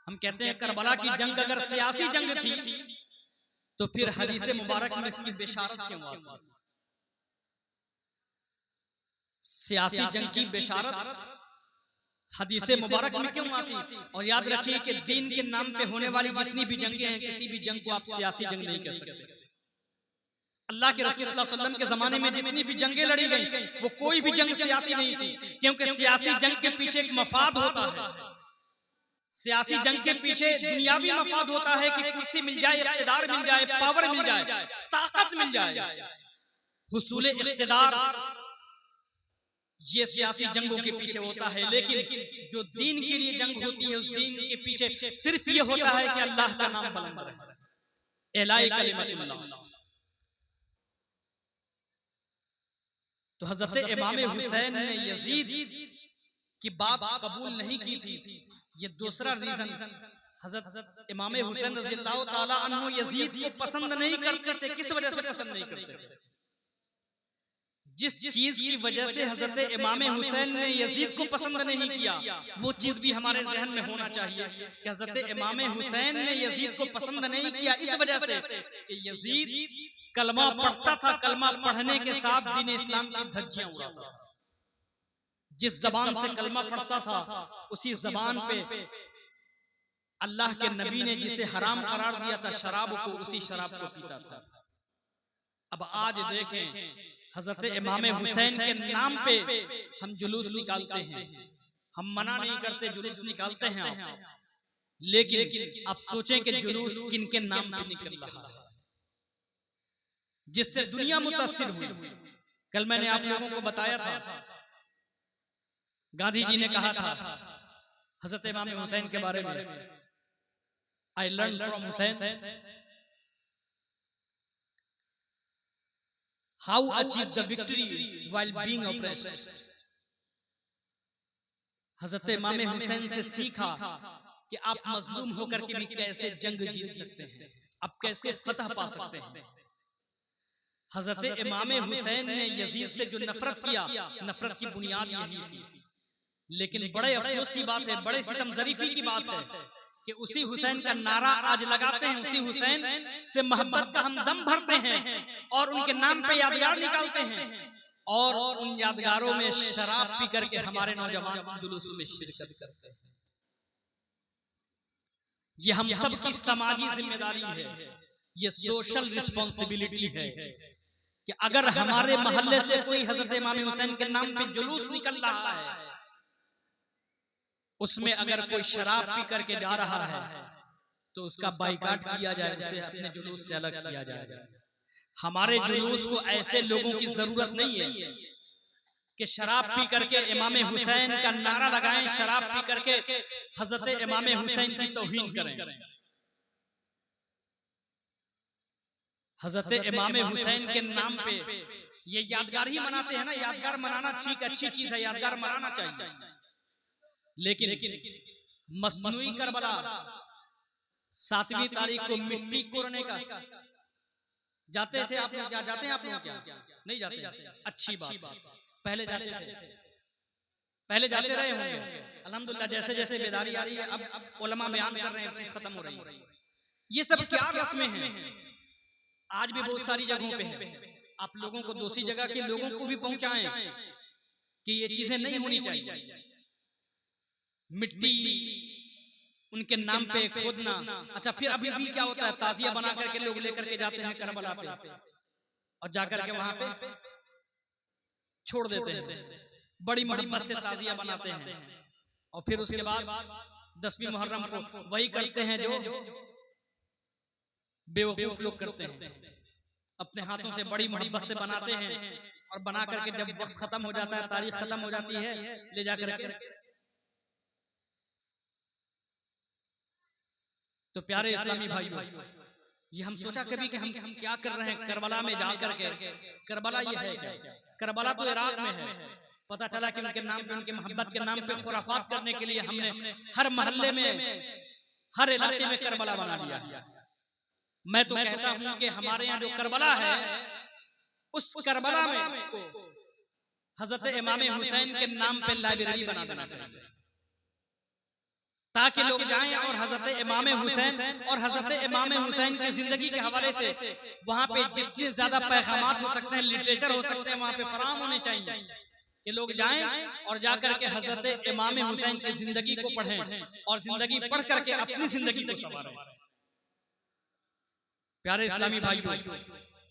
हम कहते हैं करबला की जंग अगर सियासी जंग थी तो फिर हदीस मुबारक में इसकी बिशारत क्यों आती? सियासी जंग की बिशारत हदीस मुबारक में क्यों आती? और याद रखिए कि दीन के नाम पे होने वाली जितनी भी जंगें हैं, किसी भी जंग को आप सियासी जंग नहीं कह सकते। अल्लाह के रसूल सल्लल्लाहु अलैहि वसल्लम के जमाने में जितनी भी जंगें लड़ी गई वो कोई भी जंग सियासी नहीं थी, क्योंकि सियासी जंग के पीछे एक मफाद होता है। सियासी जंग के पीछे दुनियावी मफाद होता है कि कुर्सी मिल जाए, इख्तिदार मिल जाए, पावर मिल जाए, ताकत मिल जाए, हुसूल इख्तिदार, ये सियासी जंगों के पीछे होता है। लेकिन जो दीन के लिए जंग होती है, उस दीन के पीछे सिर्फ ये होता है कि अल्लाह का नाम बुलंद रहे, इलाही कलिमतुल्लाह। तो हजरत इमाम हुसैन ने यजीद की बात कबूल नहीं की थी। ये दूसरा रीजन, हजरत इमाम हुसैन रज़ियल्लाहु ताला अन्हु यजीद को पसंद नहीं करते थे। किस वजह से पसंद नहीं करते थे? जिस चीज की वजह से हजरत इमाम हुसैन ने यजीद को पसंद नहीं किया, वो चीज भी हमारे जहन में होना चाहिए कि हजरत इमाम हुसैन ने यजीद को पसंद नहीं किया इस वजह से कि यजीद कलमा पढ़ता था, कलमा पढ़ने के साथ दीन इस्लाम की धज्जियां उड़ाता था। जिस जबान से कलमा पढ़ता था उसी जबान पे अल्लाह के नबी ने जिसे हराम करार दिया था शराब को, उसी शराब को पीता था। अब आज देखें हजरत इमाम हुसैन के नाम पे हम जुलूस निकालते हैं, हम मना नहीं करते, जुलूस निकालते हैं, लेकिन आप सोचें कि जुलूस किन के नाम पे निकल रहा है जिससे दुनिया मुतासिर हुई। कल मैंने आप लोगों को बताया था, गांधी जी ने कहा था हजरत इमाम हुसैन के बारे में, I learn from Hussain how achieve the victory while being oppressed. हजरत इमाम हुसैन से सीखा कि आप मजलूम होकर के भी कैसे जंग जीत सकते हैं, आप कैसे फतह पा सकते हैं। हजरत इमाम हुसैन ने यजीद से जो नफरत किया, नफरत की बुनियाद यही थी। लेकिन बड़े अफसोस की बात है, बड़े सितम ज़रीफ़ी की बात है कि उसी हुसैन का नारा आज लगाते हैं, उसी हुसैन से मोहब्बत का हम दम भरते हैं और उनके नाम पे यादगार निकालते हैं, और उन यादगारों में शराब पी करके हमारे नौजवान जुलूसों में शिरकत करते हैं। ये हम सब की समाजी जिम्मेदारी है, ये सोशल रिस्पॉन्सिबिलिटी है कि अगर हमारे मोहल्ले से कोई हजरत इमाम हुसैन के नाम पे जुलूस निकल रहा है, उसमें अगर कोई शराब पी करके जा रहा है तो उसका बाइकाट किया जाए, उसे अपने जुलूस से अलग किया जाए। हमारे जुलूस को ऐसे लोगों की जरूरत नहीं है कि शराब पी करके इमाम हुसैन का नारा लगाएं, शराब पी करके हजरत इमाम हुसैन की तौहीन करें। हजरत इमाम हुसैन के नाम पे ये यादगार ही मनाते हैं ना, यादगार मनाना ठीक अच्छी चीज है, यादगार मनाना चाहिए, लेकिन मसनूई करबला 7वीं तारीख को मिट्टी कोरने का जाते थे आप लोग, जाते हैं आप लोग क्या नहीं जाते? अच्छी बात, पहले जाते थे, पहले जाते रहे होंगे। अल्हम्दुलिल्लाह जैसे जैसे बेदारी आ रही है, अब उलमा बयान कर रहे हैं, चीज खत्म हो रही है। ये सब क्या रस्में हैं, आज भी बहुत सारी जगहों पे है। आप लोगों को दूसरी जगह के लोगों को भी पहुंचाएं कि ये चीजें नहीं होनी चाहिए। मिट्टी उनके नाम पे खोदना, अच्छा फिर अभी भी क्या होता है, ताजिया बना करके लोग लेकर के जाते हैं करबला पे और जाकर के वहां पे छोड़ देते हैं, बड़ी मोहब्बत से ताजिया बनाते हैं, और फिर उसके बाद 10वीं मुहर्रम को वही करते हैं जो बेवकूफ लोग करते हैं, अपने हाथों से बड़ी मोहब्बत से बनाते हैं और बना करके जब वक्त खत्म हो जाता है, तारीख खत्म हो जाती है, ले जाकर के। तो प्यारे इस्लामी भाइयों, ये हम सोचा कभी कि हम क्या कर रहे हैं करबला में जाकर के। करबला ये है क्या? करबला तो इराक में है। पता चला कि उनके नाम पे, उनके मोहब्बत के नाम पे खुराफात करने के लिए हमने हर मोहल्ले में, हर इलाके में करबला बना दिया। मैं तो कहता हूं कि हमारे यहाँ जो करबला है, उस करबला में हजरत इमाम हुसैन के नाम पे लाइब्रेरी बना देना चाहिए, ताकि लोग जाएं और हजरत इमाम हुसैन और हजरत इमाम हुसैन की जिंदगी के हवाले से वहां पे जितने ज्यादा पैगामात हो सकते हैं, लिटरेचर हो सकते हैं, वहां पे फराम होने चाहिए कि लोग जाएं और जाकर के हजरत इमाम हुसैन की जिंदगी को पढ़ें और जिंदगी पढ़ करके अपनी जिंदगी को संवारें। प्यारे इस्लामी भाइयों,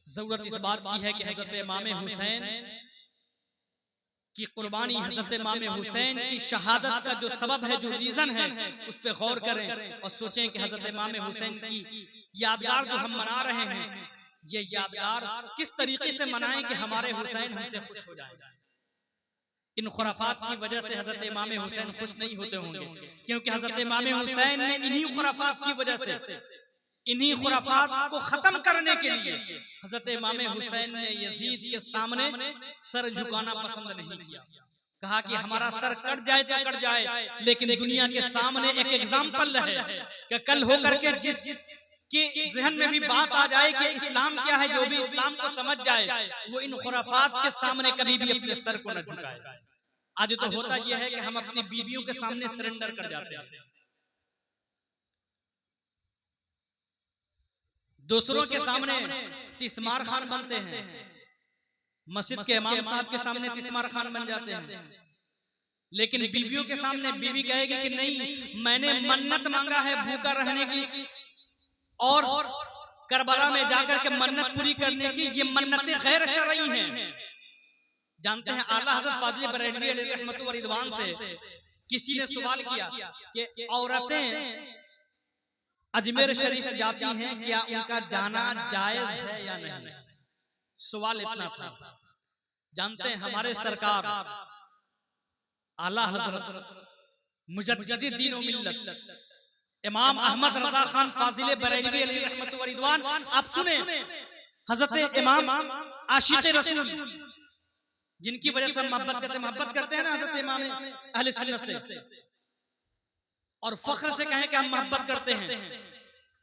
जरूरत इस बात की है कि हजरत इमाम हुसैन की कुर्बानी, हजरत इमाम हुसैन की शहादत का जो सबब है, जो रीजन है, उस पे गौर करें और सोचें कि हजरत इमाम हुसैन की यादगार जो हम मना रहे हैं, ये यादगार किस तरीके से मनाएं कि हमारे हुसैन हमसे खुश हो जाएं। इन खुराफात की वजह से हजरत इमाम हुसैन खुश नहीं होते होंगे, क्योंकि हजरत इमाम हुसैन ने इन्हीं खुराफात की वजह से, इन्हीं खुराफात को खत्म करने के लिए हजरत इमाम हुसैन ने यजीद के सामने सर झुकाना पसंद नहीं किया। कहा कि हमारा सर कट जाए तो कट जाए, लेकिन दुनिया के सामने एक एग्जाम्पल है कि कल होकर के जिस कि जहन में भी बात आ जाए कि इस्लाम क्या है, जो भी इस्लाम को समझ जाए, वो इन खुराफात के सामने कभी भी अपने सर को न झुकाए। आज तो होता यह है कि हम अपनी बीवियों के सामने सरेंडर कर जाते हैं, दूसरों के सामने तिस्मार खान बनते हैं, मस्जिद के इमाम साहब के सामने तिस्मार खान बन जाते हैं, लेकिन बीवियों के सामने बीवी कहेगी कि नहीं, मैंने मन्नत मांगा है भूखा रहने की और करबला में जाकर के मन्नत पूरी करने की, ये मन्नतें गैर शरई हैं। जानते हैं आला हज़रत फाज़िल बरेलवी अलैहि रहमतुल्लाह व रिदवान से किसी ने सवाल किया कि औरतें अजमेर शरीफ जाती हैं, क्या उनका जाना जायज है या नहीं? सवाल इतना था। जानते हैं हमारे सरकार आला हज़रत मुजद्दिद दीन व मिल्लत इमाम अहमद रजा खान फाजिल बरेलवी अलैहि रहमतुल्लाह व रिदवान, आप सुने, हजरत इमाम आशिक़ रसूल, जिनकी वजह से मोहब्बत करते हैं ना हजरत इमाम अहले सुन्नत से, और फख्र से कहें कि हम मोहब्बत करते हैं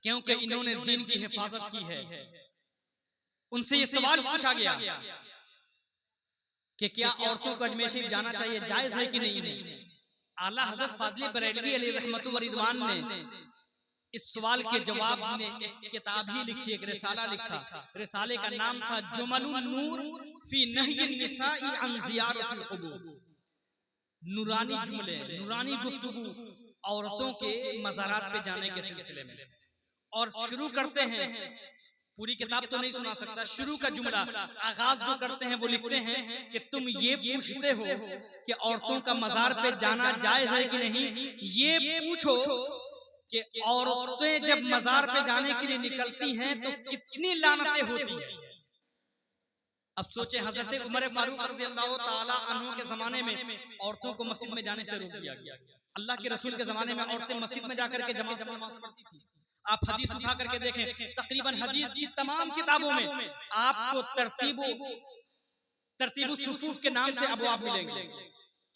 क्योंकि इन्होंने दीन की हिफाजत की है। उनसे ये सवाल पूछा गया कि क्या औरतों को अजमेर शरीफ जाना चाहिए, जायज है कि नहीं? आला हज़रत फाज़िल बरेलवी अलैहि रहमतुल्लाह व रिदवान ने इस सवाल के जवाब में एक किताब ही लिखी, एक रिसाला लिखा। रिसाले का नाम था जुमलुन नूर फी नह्यिन निसाई अन ज़ियारतिल क़ुबूर। नूरानी जुमले, नूरानी गुफ्तगू औरतों के मज़ारात पे जाने के सिलसिले में। और शुरू करते हैं, पूरी किताब तो नहीं सुना सकता, शुरू का जुमला, आगाज जो करते हैं वो लिखते हैं कि तुम ये पूछते हो कि औरतों का मज़ार पे जाना जायज है कि नहीं, ये पूछो कि औरतें जब मज़ार पे जाने के लिए निकलती हैं तो कितनी लानतें होती हैं। अब सोचे हजरत उमर फारूक रज़ियल्लाहु ताला अन्हु के जमाने में औरतों को मस्जिद में जाने से रोक दिया गया। अल्लाह के रसूल के जमाने में औरतें मस्जिद में जाकर के जमात में नमाज पढ़ती थी। आप हदीस उठा करके देखें, तकरीबन हदीस की तमाम किताबों में आपको तरतीबु सुफूफ के नाम से अबवाब मिलेंगे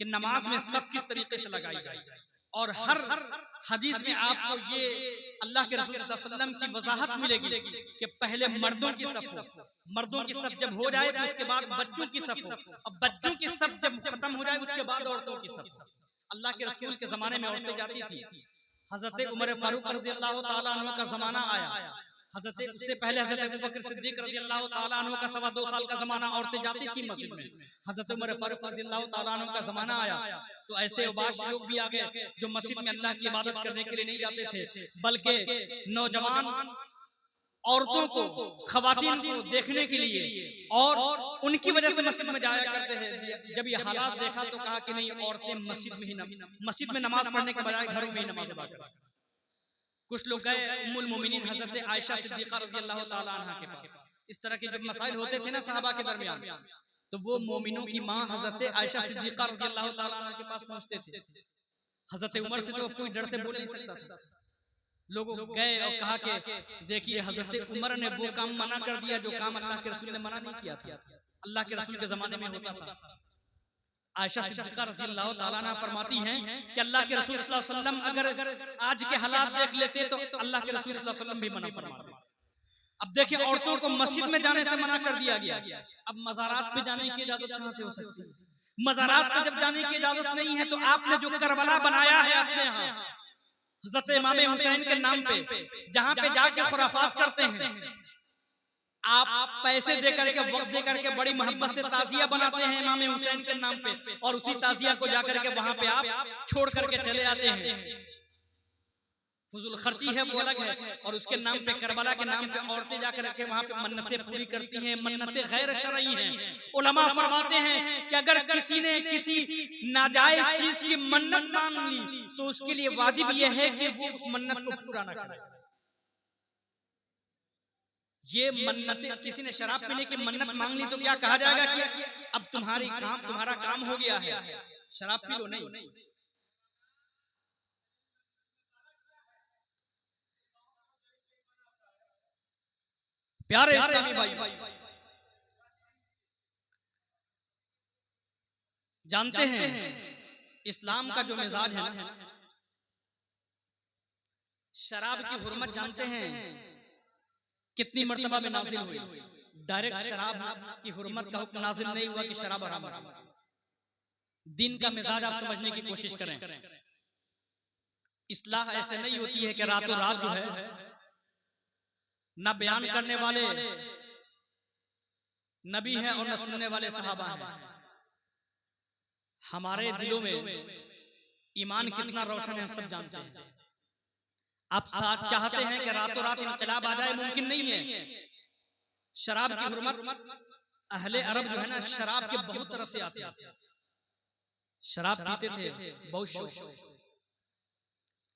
कि नमाज में सब किस तरीके से लगाई जाए, और हर हदीस में आपको ये अल्लाह के रसूल सल्लल्लाहु अलैहि वसल्लम की वजाहत मिलेगी कि पहले मर्दों की सफ हो, मर्दों की सफ जब हो जाए तो उसके बाद बच्चों की सफ हो, अब बच्चों की सफ जब खत्म हो जाए उसके बाद औरतों की सफ। अल्लाह के रसूल के जमाने में औरतें जाती थी। हजरत उमर फारूक रज़ियल्लाहु ताला अन्हु का जमाना आया, हजरत उससे पहले हजरत अबू बकर सिद्दीक रज़ियल्लाहु ताला अन्हु का 2.25 साल का जमाना, औरतें जाती थी मस्जिद में। हजरत उमर फारूक रज़ियल्लाहु ताला अन्हु का जमाना आया तो ऐसे उबाश लोग भी आ गए जो मस्जिद में अल्लाह की इबादत करने के लिए नहीं जाते थे, बल्कि नौजवान औरतों को, खवातीन को देखने के लिए और उनकी वजह से मस्जिद में जाया करते थे। जब ये हालात देखा तो कहा कि नहीं, औरतें मस्जिद में नमाज पढ़ने के बजाय घरों में ही नमाज अदा करें। कुछ लोग गए उम्मुल मोमिनीन हजरत आयशा सिद्दीका रज़ियल्लाहु ताला अन्हा के पास। इस तरह के जब मसाइल होते थे ना सहाबा के दरमियान, तो वो मोमिनों की माँ हजरत आयशा सिद्दीका रज़ियल्लाहु ताला अन्हा के पास पहुंचते थे। हजरत उमर से तो कोई डर से बोल नहीं सकता था। लोग गए और कहा कि देखिए हजरत उमर ने वो काम मना कर दिया जो काम अल्लाह के रसूल ने मना नहीं किया था, अल्लाह के रसूल के जमाने में होता था। आयशा सिद्दीका रज़ियल्लाहु ताला अन्हा फरमाती हैं कि अल्लाह के रसूल सल्लल्लाहु अलैहि वसल्लम अगर आज के हालात देख लेते तो अल्लाह के रसूल सल्लल्लाहु अलैहि वसल्लम भी मना फरमाते। अब देखिए औरतों को मस्जिद में जाने से मना कर दिया गया, अब मज़ारात पे जाने की इजाजत कहां से हो सकती है? मज़ारात पे जब जाने की इजाजत नहीं है तो आपने जो करबला बनाया है अपने यहाँ हज़रत इमाम हुसैन के नाम पे, जहाँ पे जाके खुराफात करते हैं, आप पैसे दे करके वक्त दे करके बड़ी मोहब्बत से ताजिया बनाते हैं इमाम हुसैन के नाम पे, और उसी ताजिया को जाकर के वहां पे आप छोड़ करके चले आते हैं। फुजुल खर्ची है वो अलग है, और उसके नाम पे करबला के नाम पे औरतें जाकर के वहां पे मन्नतें पूरी करती हैं, मन्नतें गैर शरई हैं। उलमा फरमाते हैं कि अगर किसी ने किसी नाजायज चीज की मन्नत मान ली तो उसके लिए वाजिब यह है कि वो उस मन्नत को पूरा न करे। ये मन्नतें, किसी ने शराब पीने की मन्नत मांग ली तो क्या कहा जाएगा कि अब तुम्हारा काम हो गया है, शराब पी लो? नहीं। प्यारे इस्लामी भाई, जानते हैं इस्लाम का जो मिजाज है ना, शराब की हुर्मत जानते हैं कितनी मर्तबा में नाजिल हुई? डायरेक्ट शराब की हुर्मत का हुक्म नाजिल नहीं हुआ कि शराब हराम है। दिन का मिजाज आप समझने की कोशिश करें। इस्लाह ऐसे नहीं होती है कि रातों रात जो है न बयान करने वाले नबी हैं और न सुनने वाले सहाबा हैं। हमारे दिलों में ईमान कितना रोशन है हम सब जानते हैं। आप चाहते हैं कि रातों रात इनकलाब आ जाए, मुमकिन नहीं है। शराब की हुर्मत, अहले अरब जो है ना शराब के बहुत तरह से आते हैं, शराब पीते थे बहुत शौक।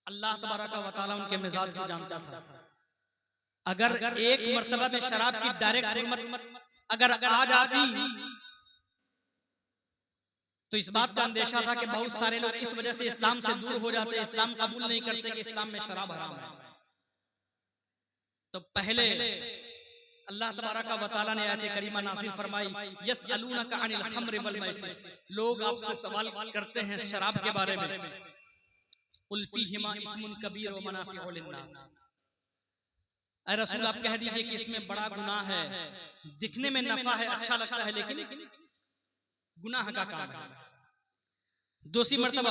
अल्लाह तबारक व तआला उनके मिजाज को जानता था। अगर एक मर्तबा में शराब की डायरेक्ट हुर्मत अगर आ जाती तो इस बात का अंदेशा था कि बहुत सारे लोग इस वजह से इस्लाम से दूर हो जाते, इस्लाम कबूल नहीं करते कि इस्लाम में शराब हराम है। तो पहले अल्लाह तबारक व तआला ने आयत करीमा नाज़िल फरमाई, यसअलूनका अनिल खम्र वल मैसिर, लोग आपसे सवाल करते हैं शराब के बारे में, कुल फीहिमा इस्मुन कबीर व मनाफिउ लिन्नास, ऐ रसूल आप कह दीजिए कि इसमें बड़ा गुनाह है, दिखने में नफा है, अच्छा लगता है, लेकिन गुनाह का काम है। दूसरी मर्तबा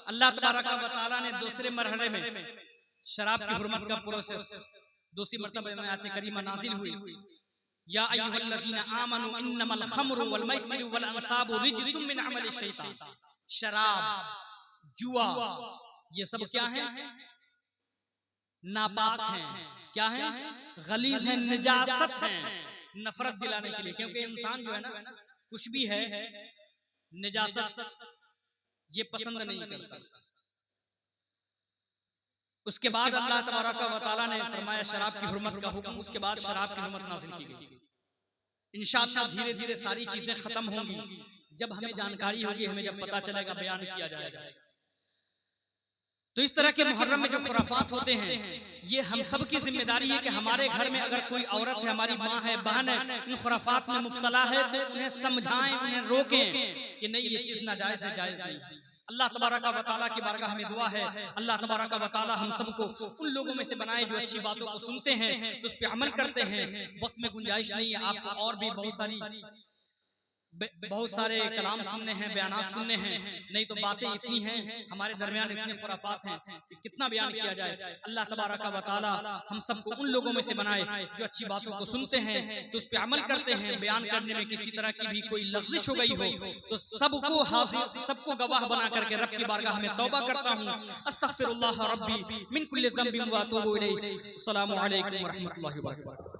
अल्लाह तबारक व तआला ने दूसरे मरहले में शराब की हुर्मत का प्रोसेस दूसरी मर्तबा में आयत करीमा नाज़िल हुई, या अय्युहल्लज़ीना आमनू इन्नमल खम्रु वल मैसिरु वल अंसाबु रिज्सुम मिन अमलि शैतान। शराब, जुआ, ये सब क्या है? नापाक हैं, क्या है? गलीज हैं, निजासत हैं, नफरत दिलाने के लिए। क्योंकि इंसान जो है ना कुछ भी है निजासत ये पसंद नहीं करता। उसके बाद अल्लाह तबारक व तआला ने फरमाया शराब की हुर्मत का हुक्म, उसके बाद शराब की हुर्मत नाज़िल की गई। इंशाअल्लाह धीरे धीरे सारी चीजें खत्म होंगी, जब हमें जानकारी होगी, हमें जब पता चलेगा, बयान किया जाएगा। तो इस तरह के मुहर्रम में जो खुराफात होते हैं, ये हम सब की जिम्मेदारी है कि हमारे घर में अगर कोई औरत है, हमारी माँ है, बहन है, इन खुराफात में मुब्तला है, तो उन्हें समझाएं, उन्हें रोकें कि नहीं ये चीज नाजायज है, जायज नहीं। अल्लाह तबारक व तआला की बारगाह में दुआ है, अल्लाह तबारक व तआला हम सबको उन लोगों में से बनाए जो अच्छी बातों को सुनते हैं तो उस पर अमल करते हैं। वक्त में गुंजाइश नहीं है, आपको और भी बहुत सारे कलाम सुनने हैं, बयानात सुनने हैं, नहीं तो बातें इतनी हैं, हमारे दरमियान इतने खुराफात हैं कि कितना बयान किया जाए। अल्लाह तबारक व तआला हम सबको उन लोगों में से बनाए जो अच्छी बातों को सुनते हैं तो उस पर अमल करते हैं। बयान करने में किसी तरह की भी कोई लग़्ज़िश हो गई हो तो सबको हाज़िर, सबको गवाह बना करके रब की बारगाह में तौबा करता हूँ। अस्तग़फिरुल्लाह रब्बी मिन कुल्लि ज़ंबिन व अतूबु इलैहि। अस्सलामु अलैकुम व रहमतुल्लाहि व बरकातुहू।